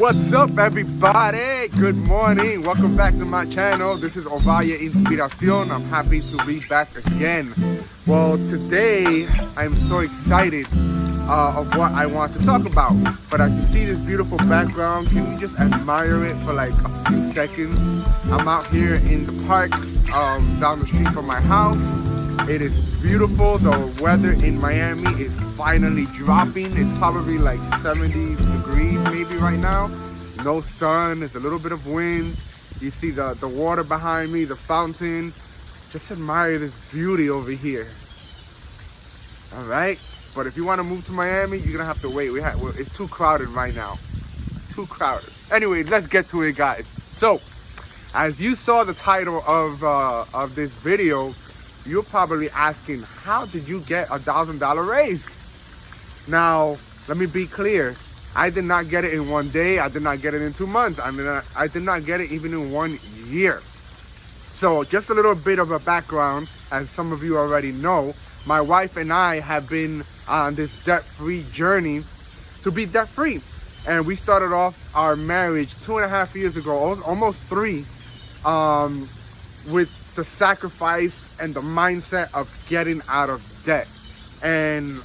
What's up, everybody? Good morning. Welcome back to my channel. This is Ovaya Inspiración. I'm happy to be back again. Well, today I'm so excited of what I want to talk about. But as you see this beautiful background, can you just admire it for like a few seconds? I'm out here in the park down the street from my house. It is beautiful. The weather in Miami is finally dropping. It's probably like 70 degrees maybe right now. No sun, there's a little bit of wind. You see the water behind me, the fountain. Just admire this beauty over here. All right, but if you want to move to Miami, you're gonna have to wait. It's too crowded right now. Too crowded. Anyway, let's get to it, guys. So, as you saw the title of this video, you're probably asking, how did you get a $1,000 raise? Now, let me be clear. I did not get it in one day. I did not get it in 2 months. I did not get it even in 1 year. So just a little bit of a background, as some of you already know, my wife and I have been on this debt-free journey to be debt-free. And we started off our marriage 2.5 years ago, almost 3, with the sacrifice and the mindset of getting out of debt. And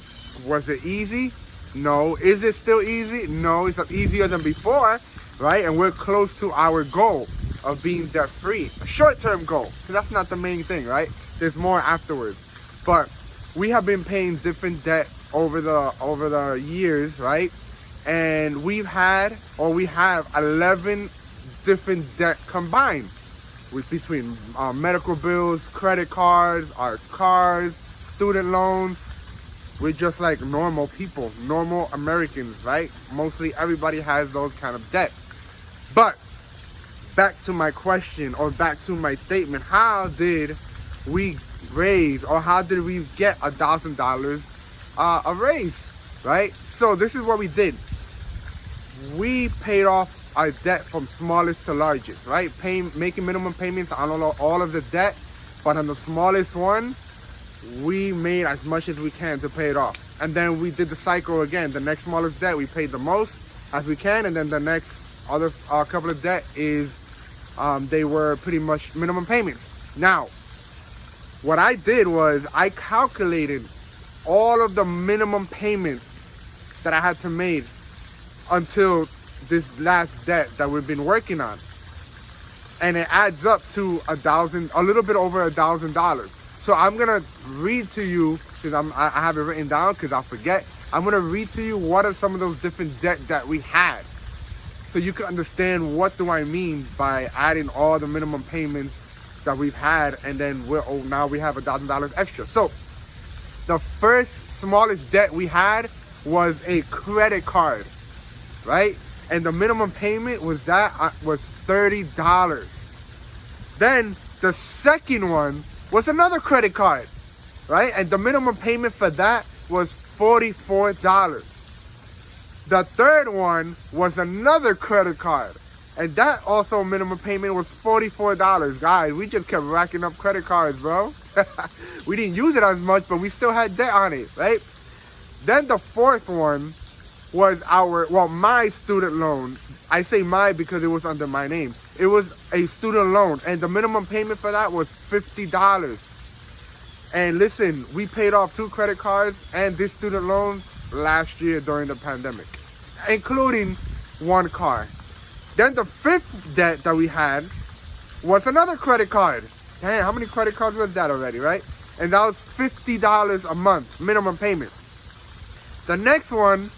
was it easy? No. Is it still easy? No, it's easier than before, right? And we're close to our goal of being debt-free. A short-term goal, because that's not the main thing, right? There's more afterwards. But we have been paying different debt over the years, right? And we have 11 different debt combined, between medical bills, credit cards, our cars, student loans. We're just like normal people, normal Americans, right? Mostly everybody has those kind of debt. But back to my question, or back to my statement, how did we raise, or how did we get $1,000 a raise, right? So this is what we did. We paid off our debt from smallest to largest, right? Making minimum payments on all of the debt, but on the smallest one, we made as much as we can to pay it off. And then we did the cycle again. The next smallest debt, we paid the most as we can, and then the next other couple of debt is they were pretty much minimum payments. Now, what I did was I calculated all of the minimum payments that I had to make until this last debt that we've been working on, and it adds up to a little bit over $1,000. So I'm gonna read to you, because I have it written down because I forget. I'm gonna read to you what are some of those different debt that we had, so you can understand what do I mean by adding all the minimum payments that we've had, and then now we have $1,000 extra. So the first smallest debt we had was a credit card, right? And the minimum payment was $30. Then the second one was another credit card, right? And the minimum payment for that was $44. The third one was another credit card, and that also minimum payment was $44. Guys, we just kept racking up credit cards, bro. We didn't use it as much, but we still had debt on it, right? Then the fourth one was my student loan. I say my because it was under my name. It was a student loan, and the minimum payment for that was $50. And listen, we paid off 2 credit cards and this student loan last year during the pandemic, including 1 car. Then the fifth debt that we had was another credit card. Damn, how many credit cards was that already, right? And that was $50 a month minimum payment. The next one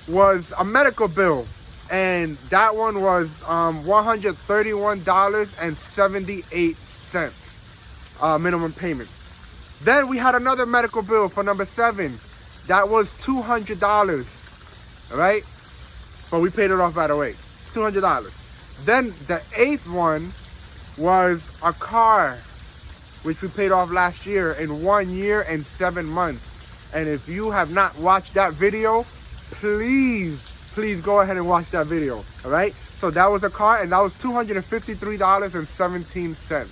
was a medical bill, and that one was $131.78 minimum payment. Then we had another medical bill for number 7. That was $200, right? But we paid it off right away, $200. Then the 8th one was a car, which we paid off last year in 1 year and 7 months. And if you have not watched that video, please go ahead and watch that video, all right? So that was a car, and that was $253.17.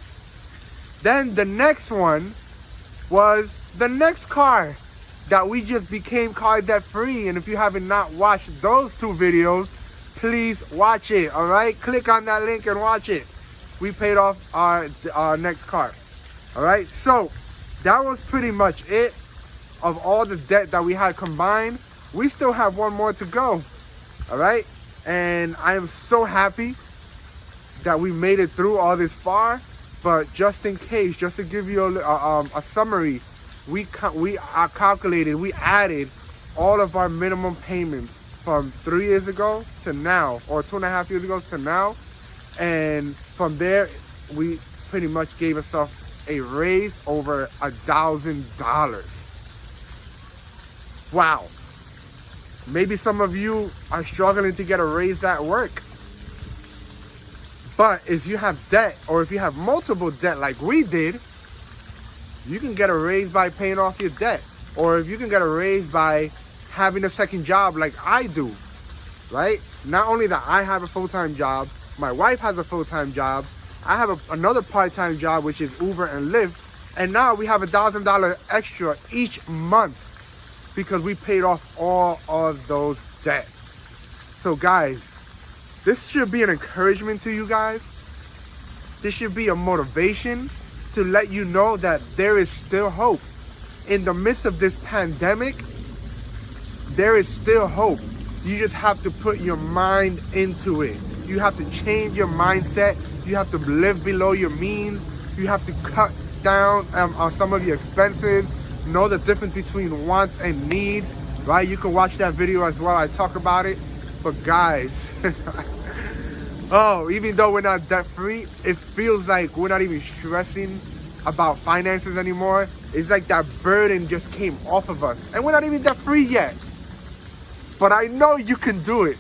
Then the next one was the next car that we just became car debt free. And if you haven't not watched those 2 videos, please watch it. All right, click on that link and watch it. We paid off our next car. All right, so that was pretty much it of all the debt that we had combined. We still have one more to go. All right, and I am so happy that we made it through all this far. But just in case, just to give you a summary, we calculated, we added all of our minimum payments from 3 years ago to now, or 2.5 years ago to now. And from there, we pretty much gave ourselves a raise over $1,000. Wow. Maybe some of you are struggling to get a raise at work. But if you have debt, or if you have multiple debt like we did, you can get a raise by paying off your debt. Or if you can get a raise by having a second job like I do, right? Not only that I have a full-time job, my wife has a full-time job, I have another part-time job, which is Uber and Lyft, and now we have $1,000 extra each month because we paid off all of those debts. So guys, this should be an encouragement to you guys. This should be a motivation to let you know that there is still hope. In the midst of this pandemic, there is still hope. You just have to put your mind into it. You have to change your mindset. You have to live below your means. You have to cut down on some of your expenses. Know the difference between wants and needs, right? You can watch that video as well. I talk about it. But guys, oh, even though we're not debt free, it feels like we're not even stressing about finances anymore. It's like that burden just came off of us, and we're not even debt free yet. But I know you can do it,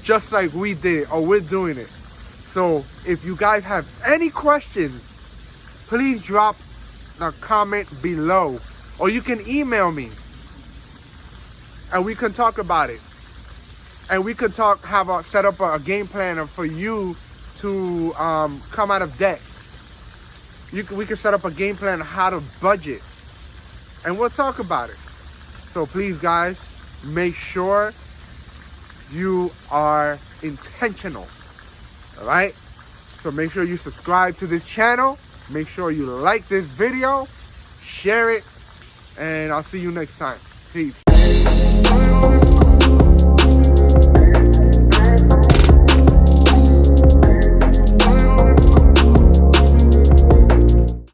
just like we did, or we're doing it. So if you guys have any questions, please drop a comment below, or you can email me and we can talk about it. And we could set up a game plan for you to come out of debt. We could set up a game plan on how to budget, and we'll talk about it. So please, guys, make sure you are intentional. All right? So make sure you subscribe to this channel. Make sure you like this video, share it, and I'll see you next time. Peace.